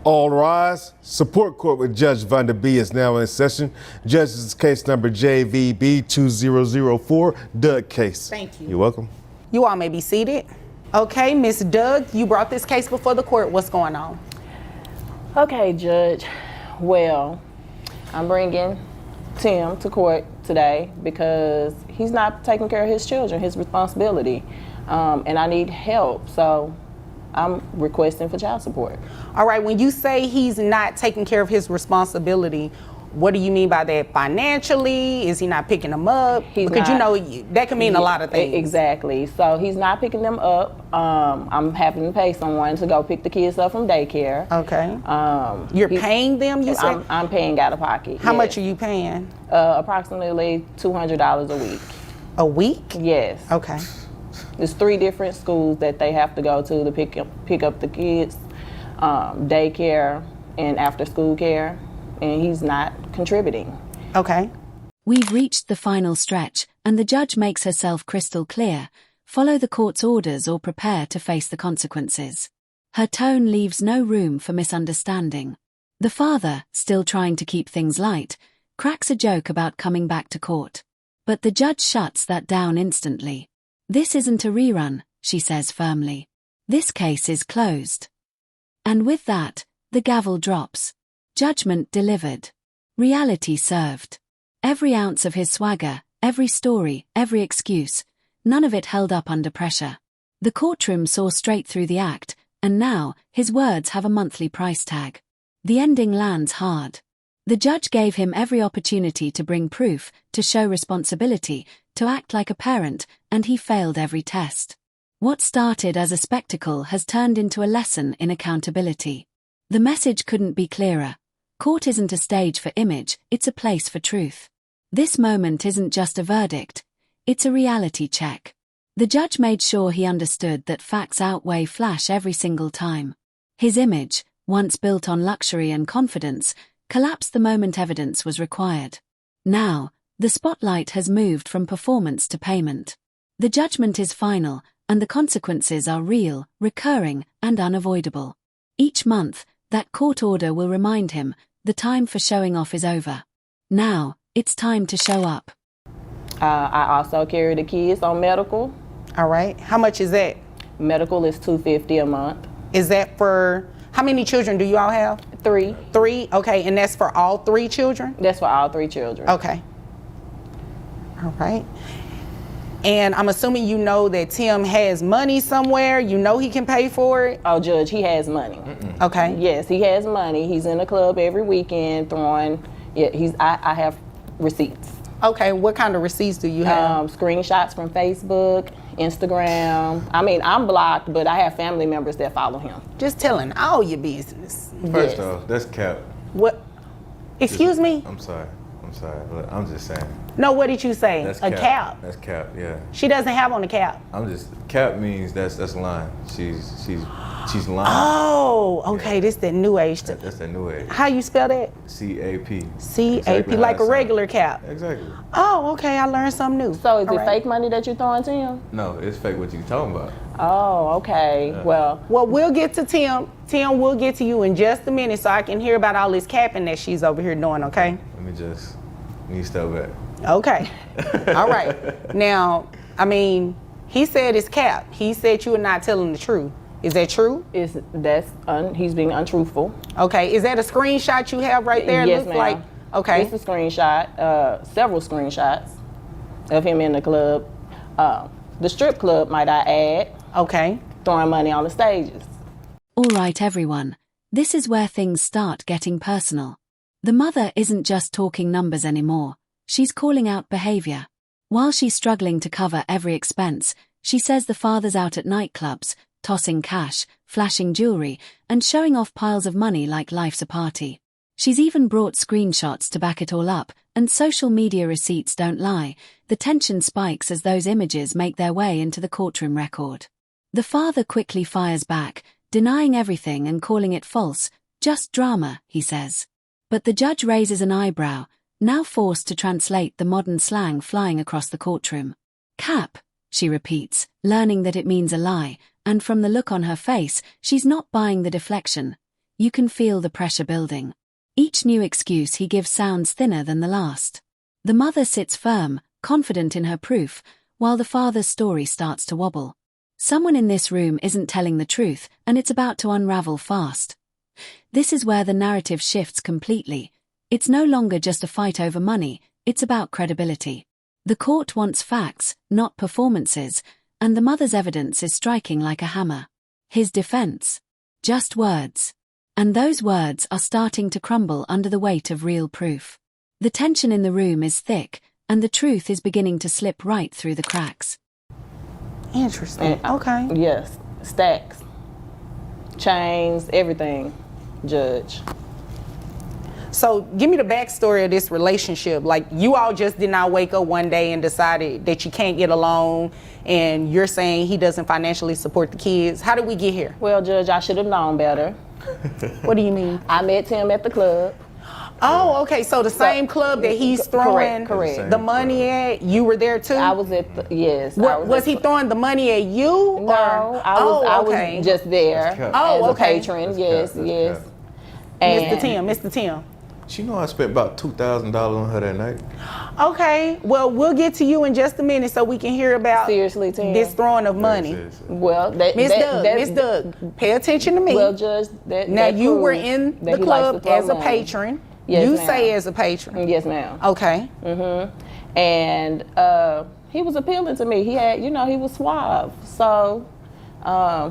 All rise. Support court with Judge Vanda B is now in session. Judge, this is case number JVB 2004, Doug case. Thank you. You're welcome. You all may be seated. Okay, Miss Doug, you brought this case before the court. What's going on? Okay, Judge. Well, I'm bringing Tim to court today because he's not taking care of his children, his responsibility, and I need help. So I'm requesting for child support. All right, when you say he's not taking care of his responsibility, what do you mean by that? Financially? Is he not picking them up? Because you know, that can mean a lot of things. Exactly. So he's not picking them up. I'm having to pay someone to go pick the kids up from daycare. Okay. You're paying them, you said? I'm paying out of pocket. How much are you paying? Approximately $200 a week. A week? Yes. Okay. There's 3 different schools that they have to go to pick up the kids, daycare and after school care, and he's not contributing. Okay. We've reached the final stretch, and the judge makes herself crystal clear: follow the court's orders or prepare to face the consequences. Her tone leaves no room for misunderstanding. The father, still trying to keep things light, cracks a joke about coming back to court. But the judge shuts that down instantly. "This isn't a rerun," she says firmly. "This case is closed." And with that, the gavel drops. Judgment delivered. Reality served. Every ounce of his swagger, every story, every excuse, none of it held up under pressure. The courtroom saw straight through the act, and now, his words have a monthly price tag. The ending lands hard. The judge gave him every opportunity to bring proof, to show responsibility, to act like a parent, and he failed every test. What started as a spectacle has turned into a lesson in accountability. The message couldn't be clearer. Court isn't a stage for image, it's a place for truth. This moment isn't just a verdict, it's a reality check. The judge made sure he understood that facts outweigh flash every single time. His image, once built on luxury and confidence, collapsed the moment evidence was required. Now, the spotlight has moved from performance to payment. The judgment is final, and the consequences are real, recurring, and unavoidable. Each month, that court order will remind him the time for showing off is over. Now, it's time to show up. I also carry the kids on medical. All right. How much is that? Medical is $250 a month. Is that for, how many children do you all have? 3. 3? Okay, and that's for all 3 children? That's for all 3 children. Okay. All right. And I'm assuming you know that Tim has money somewhere. You know he can pay for it? Oh, Judge, he has money. Okay. Yes, he has money. He's in a club every weekend throwing, I have receipts. Okay, what kind of receipts do you have? Screenshots from Facebook, Instagram. I mean, I'm blocked, but I have family members that follow him. Just telling all your business. First off, that's cap. What? Excuse me? I'm sorry. But I'm just saying. No, what did you say? That's a cap. That's cap, yeah. She doesn't have on the cap. Cap means that's lying. She's lying. Oh, okay, yeah. This that new age stuff. That's that new age. How you spell that? C-A-P. C-A-P, exactly like a regular cap. Exactly. Oh, okay, I learned something new. So is it fake money that you're throwing to him? No, it's fake what you talking about. Oh, okay. Yeah. Well, we'll get to Tim. Tim, we'll get to you in just a minute so I can hear about all this capping that she's over here doing, okay? Let me step back. Okay. All right. Now, I mean, he said it's cap. He said you are not telling the truth. Is that true? He's being untruthful. Okay. Is that a screenshot you have right there? Yes, ma'am. Like, okay. It's a screenshot, several screenshots of him in the club. The strip club, might I add. Okay. Throwing money on the stages. All right, everyone. This is where things start getting personal. The mother isn't just talking numbers anymore. She's calling out behavior. While she's struggling to cover every expense, she says the father's out at nightclubs, tossing cash, flashing jewelry, and showing off piles of money like life's a party. She's even brought screenshots to back it all up, and social media receipts don't lie. The tension spikes as those images make their way into the courtroom record. The father quickly fires back, denying everything and calling it false. Just drama, he says. But the judge raises an eyebrow, now forced to translate the modern slang flying across the courtroom. Cap, she repeats, learning that it means a lie, and from the look on her face, she's not buying the deflection. You can feel the pressure building. Each new excuse he gives sounds thinner than the last. The mother sits firm, confident in her proof, while the father's story starts to wobble. Someone in this room isn't telling the truth, and it's about to unravel fast. This is where the narrative shifts completely. It's no longer just a fight over money, it's about credibility. The court wants facts, not performances, and the mother's evidence is striking like a hammer. His defense? Just words. And those words are starting to crumble under the weight of real proof. The tension in the room is thick, and the truth is beginning to slip right through the cracks. Interesting. Okay. Yes, stacks, chains, everything, Judge. So give me the backstory of this relationship. Like, you all just did not wake up one day and decided that you can't get along, and you're saying he doesn't financially support the kids. How did we get here? Well, Judge, I should have known better. What do you mean? I met him at the club. Oh, okay. So the same club that he's throwing correct. the money at, you were there too? I was at the, yes. Was he throwing the money at you? No, I was just there Oh, as okay. a patron. Yes. Mr. Tim. She know I spent about $2,000 on her that night. Okay. Well, we'll get to you in just a minute so we can hear about Seriously, Tim. this throwing of money. Well, Miss Doug, pay attention to me. Well, Judge, now you were in the club as a patron. Yes, you ma'am. Say as a patron. Yes, ma'am. Okay. And he was appealing to me. He had, he was suave. So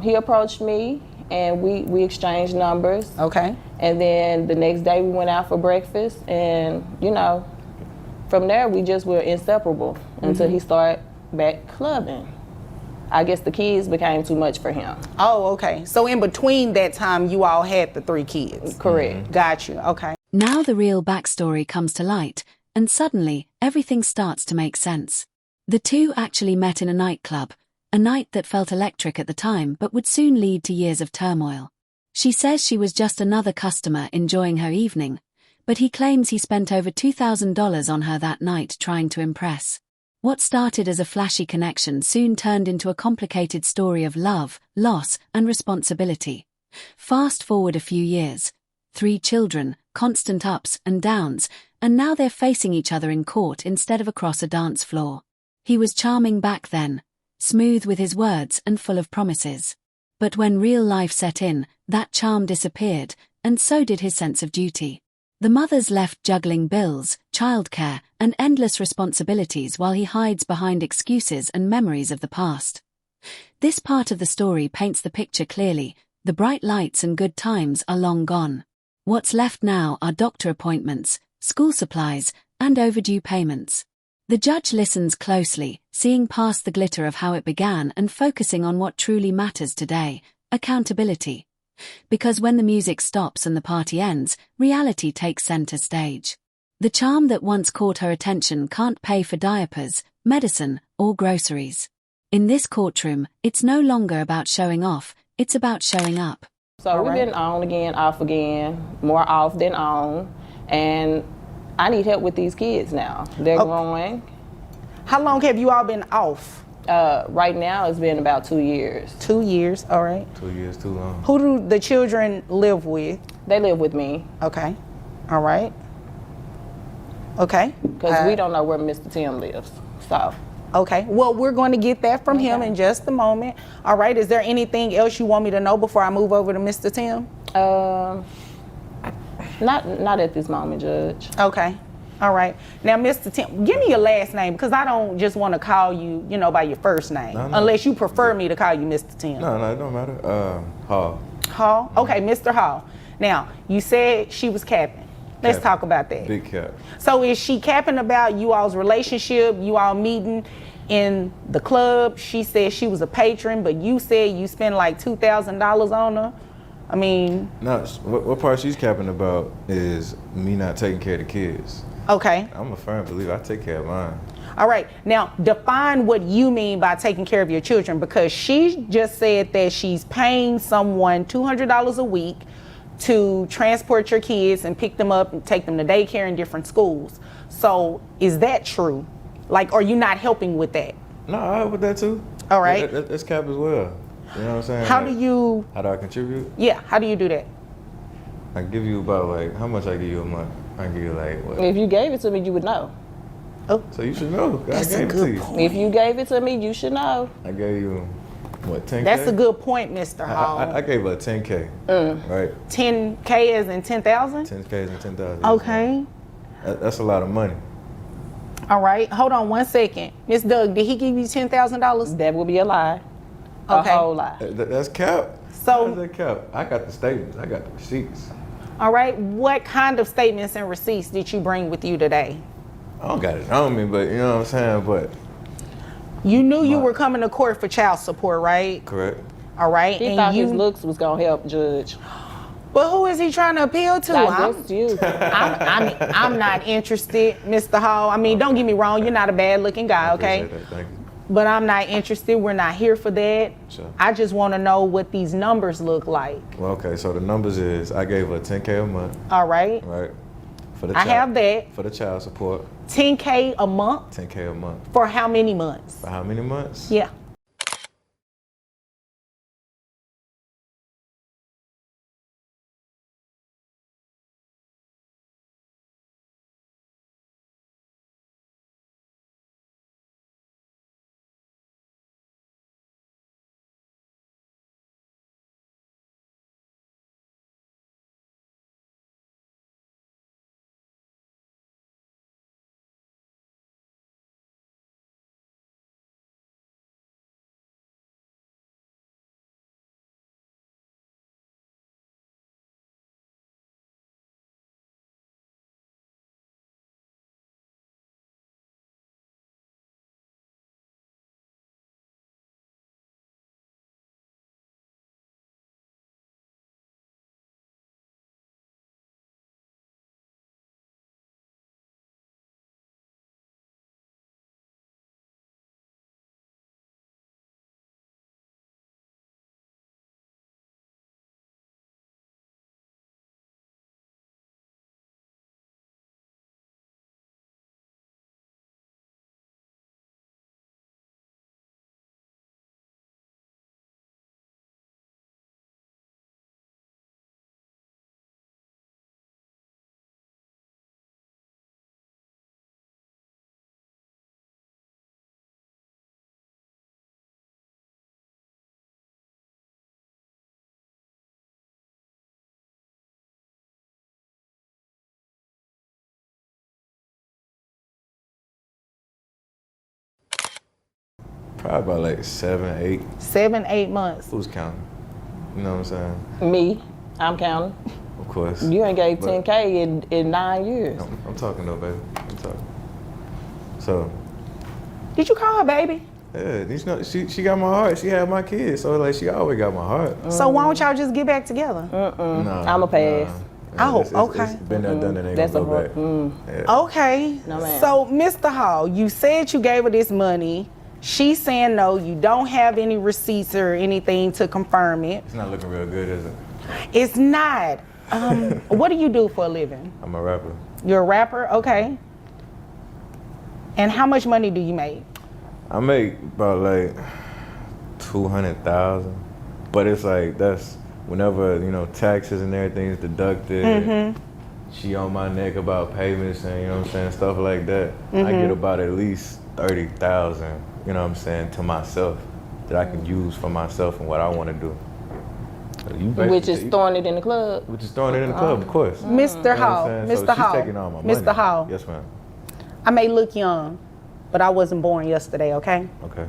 he approached me, and we exchanged numbers. Okay. And then the next day we went out for breakfast, and from there we just were inseparable until he started back clubbing. I guess the kids became too much for him. Oh, okay. So in between that time, you all had the 3 kids. Correct. Got you. Okay. Now the real backstory comes to light, and suddenly, everything starts to make sense. The two actually met in a nightclub, a night that felt electric at the time but would soon lead to years of turmoil. She says she was just another customer enjoying her evening, but he claims he spent over $2,000 on her that night trying to impress. What started as a flashy connection soon turned into a complicated story of love, loss, and responsibility. Fast forward a few years. 3 children, constant ups and downs, and now they're facing each other in court instead of across a dance floor. He was charming back then, smooth with his words and full of promises. But when real life set in, that charm disappeared, and so did his sense of duty. The mother's left juggling bills, childcare, and endless responsibilities while he hides behind excuses and memories of the past. This part of the story paints the picture clearly. The bright lights and good times are long gone. What's left now are doctor appointments, school supplies, and overdue payments. The judge listens closely, seeing past the glitter of how it began and focusing on what truly matters today: accountability. Because when the music stops and the party ends, reality takes center stage. The charm that once caught her attention can't pay for diapers, medicine, or groceries. In this courtroom, it's no longer about showing off, it's about showing up. So we've been on again, off again, more off than on, and I need help with these kids now. They're growing. How long have you all been off? Right now it's been about 2 years. 2 years, all right. 2 years too long. Who do the children live with? They live with me. Okay, all right. Okay. Because we don't know where Mr. Tim lives, so. Okay, well, we're going to get that from him in just a moment. All right, is there anything else you want me to know before I move over to Mr. Tim? Not at this moment, Judge. Okay, all right. Now, Mr. Tim, give me your last name, because I don't just want to call you, by your first name, unless you prefer me to call you Mr. Tim. No, it don't matter. Hall. Hall? Okay, Mr. Hall. Now, you said she was capping. Let's talk about that. Big cap. So is she capping about you all's relationship, you all meeting in the club? She said she was a patron, but you said you spent like $2,000 on her. I mean... No, what part she's capping about is me not taking care of the kids. Okay. I'm a firm believer. I take care of mine. All right. Now, define what you mean by taking care of your children, because she just said that she's paying someone $200 a week to transport your kids and pick them up and take them to daycare in different schools. So is that true? Like, are you not helping with that? No, I help with that too. All right. That's cap as well. You know what I'm saying? How do I contribute? Yeah, how do you do that? I give you about like, how much I give you a month? I give you like, what? If you gave it to me, you would know. So you should know. That's I a gave it good to you. point. If you gave it to me, you should know. I gave you, what, 10K? That's a good point, Mr. Hall. I gave her 10K, right? 10K as in 10,000? 10K and 10,000. Okay. That's a lot of money. All right. Hold on 1 second. Miss Doug, did he give you $10,000? That would be a lie. Okay. A whole lie. That's cap. So- How is that cap? I got the statements. I got the receipts. All right. What kind of statements and receipts did you bring with you today? I don't got it on me, but you know what I'm saying? But You knew you were coming to court for child support, right? correct. All right. He thought his looks was gonna help, Judge. But who is he trying to appeal to? Just you. I'm not interested, Mr. Hall. I mean, don't get me wrong. You're not a bad-looking guy, okay? Appreciate that. Thank you. But I'm not interested. We're not here for that. Sure. I just want to know what these numbers look like. Well, okay, so the numbers is I gave her 10K a month, All right. right? For the I have that. For the child support, 10K a month 10K a month. for how many months? For how many months? Yeah. Probably about like 7, 8. 7, 8 months. Who's counting? You know what I'm saying? Me, I'm counting. Of course. You ain't gave But- 10K in 9 years. I'm talking though, baby. I'm talking. So, Did you call her baby? yeah, you know, she got my heart. She had my kids, so like she always got my heart. So why don't y'all just get back together? Nah, I'm a pass. Oh, it's okay. been there, done it. Ain't That's gonna a go back. Yeah. Okay. No, ma'am. So, Mr. Hall, you said you gave her this money. She's saying no, you don't have any receipts or anything to confirm it. It's not looking real good, is it? It's not. What do you do for a living? I'm a rapper. You're a rapper? Okay. And how much money do you make? I make about like 200,000, but it's like that's whenever taxes and everything is deducted. She on my neck about payments and you know what I'm saying, stuff like that. I get about at least 30,000. You know what I'm saying, to myself that I can use for myself and what I want to do. So you Which is basically- throwing it in the club. Which is throwing it in the club, of course. You know Mr. what Hall, I'm saying? So Mr. she's Hall, taking all my money. Mr. Hall. Yes, ma'am. I may look young, but I wasn't born yesterday, okay? Okay.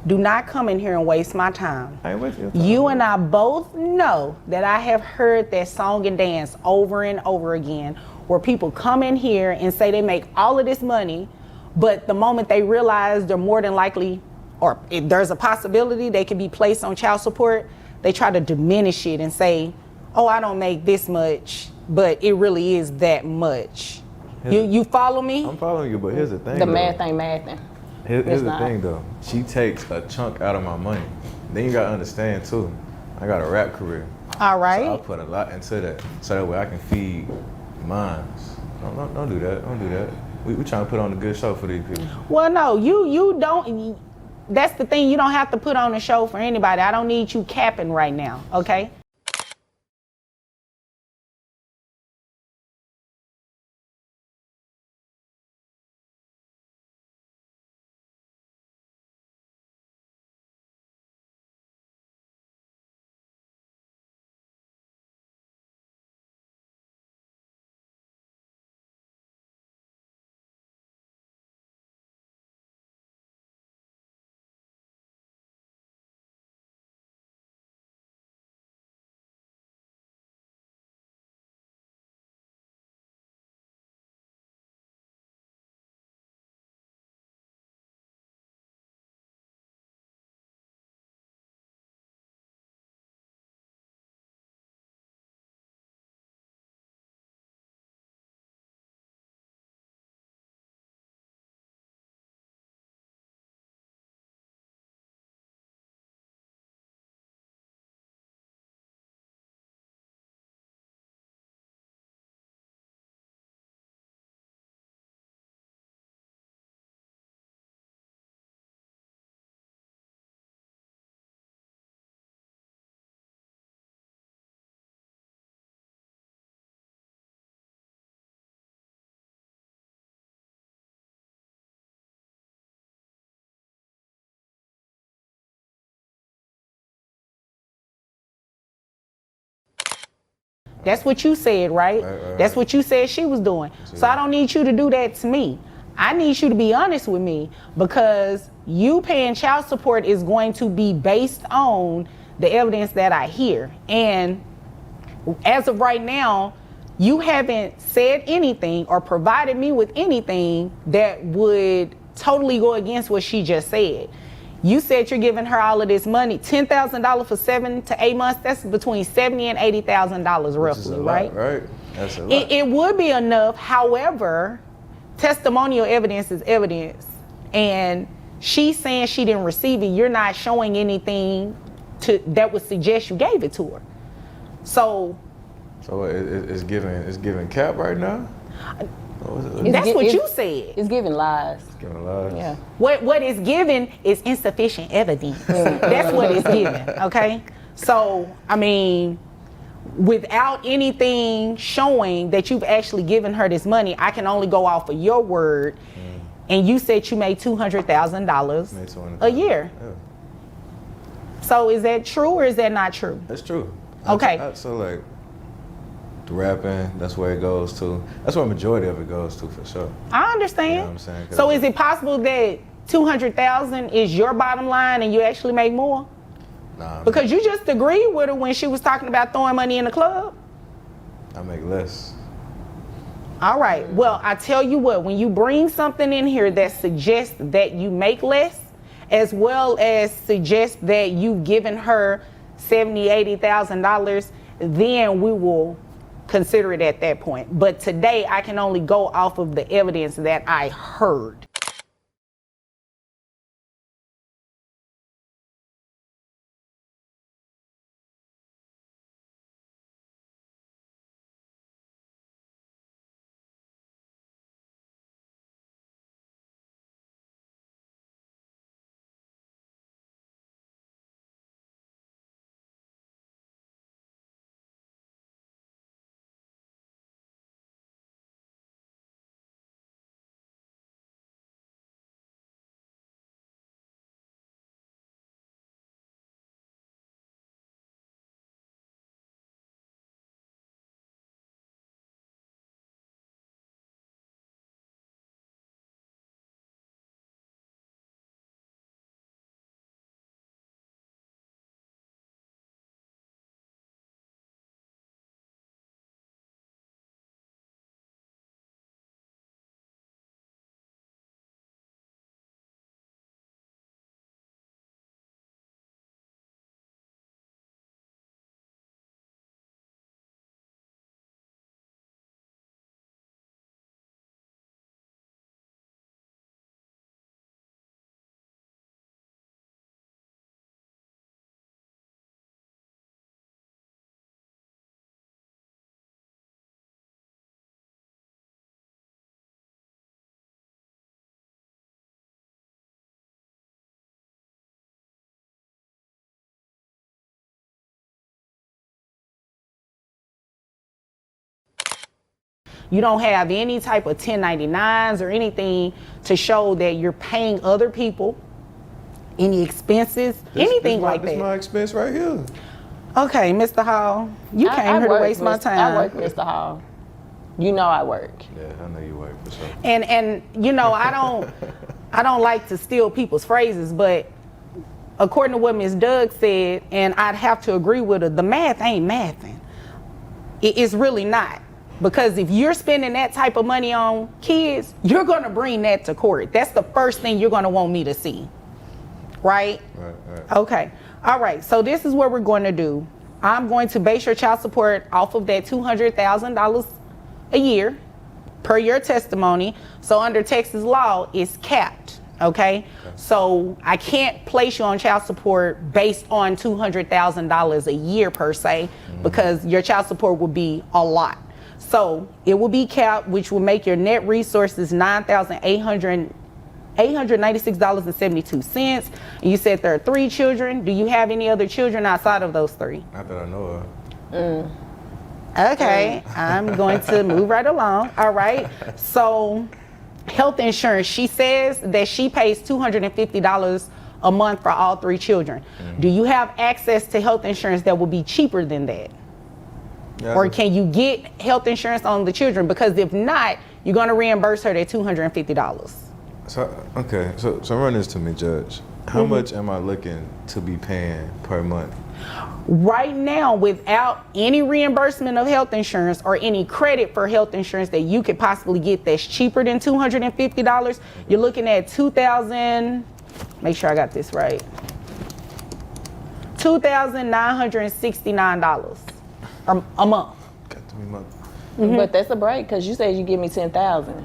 Do not come in here and waste my time. I ain't wasting your time. You and I both know that I have heard that song and dance over and over again, where people come in here and say they make all of this money, but the moment they realize they're more than likely, or if there's a possibility they could be placed on child support, they try to diminish it and say, oh, I don't make this much, but it really is that much. You follow me? I'm following you, but here's the thing. The though. math ain't mathing. Here's It's the not. thing though. She takes a chunk out of my money. Then you gotta understand too, I got a rap career. All So right. I put a lot into that, so that way I can feed mine. Don't do that. Don't do that. We trying to put on a good show for these people. Well, no, you don't. That's the thing. You don't have to put on a show for anybody. I don't need you capping right now, okay? That's what you said, right? That's what you said she was doing. So I don't need you to do that to me. I need you to be honest with me, because you paying child support is going to be based on the evidence that I hear. And as of right now, you haven't said anything or provided me with anything that would totally go against what she just said. You said you're giving her all of this money, $10,000 for 7 to 8 months. That's between $70,000 and $80,000 roughly, right? Right. That's a lot. It would be enough. However, testimonial evidence is evidence, and she's saying she didn't receive it. You're not showing anything that would suggest you gave it to her. So it's giving cap right now. That's what you said. It's giving lies. It's giving lies. Yeah. What is given is insufficient evidence. That's what it's given. Okay. So I mean, without anything showing that you've actually given her this money, I can only go off of your word. And you said you made $200,000 a year. Yeah. So is that true or is that not true? That's true. Okay. So like the rapping, that's where it goes to. That's where the majority of it goes to, for sure. I understand. You know what I'm saying? So is it possible that $200,000 is your bottom line and you actually make more? Nah. Because you just agreed with her when she was talking about throwing money in the club. I make less. All right. Well, I tell you what, when you bring something in here that suggests that you make less, as well as suggests that you've given her $70,000, $80,000, then we will consider it at that point. But today I can only go off of the evidence that I heard. You don't have any type of 1099s or anything to show that you're paying other people any expenses, anything like that. This is my expense right here. Okay, Mr. Hall, you came here to waste my time. I work, Mr. Hall. You know I work. Yeah, I know you work for sure. And you know, I don't like to steal people's phrases, but according to what Ms. Doug said, and I'd have to agree with her, the math ain't mathing. It's really not. Because if you're spending that type of money on kids, you're gonna bring that to court. That's the first thing you're gonna want me to see, right? Right. Okay, all right, so this is what we're going to do. I'm going to base your child support off of that $200,000 a year per your testimony. So under Texas law, it's capped, okay? So I can't place you on child support based on $200,000 a year per se, because your child support would be a lot. So it will be capped, which will make your net resources $9,896.72. And you said there are 3 children. Do you have any other children outside of those 3? Not that I know of. Okay, I'm going to move right along. All right. So health insurance, she says that she pays $250 a month for all 3 children. Do you have access to health insurance that will be cheaper than that? Yeah, or can you get health insurance on the children? Because if not, you're going to reimburse her that $250. So okay, so run this to me, Judge. How much am I looking to be paying per month? Right now, without any reimbursement of health insurance or any credit for health insurance that you could possibly get that's cheaper than $250, you're looking at make sure I got this right, $2,969 a month. Got to be month. But that's a break because you said you give me $10,000.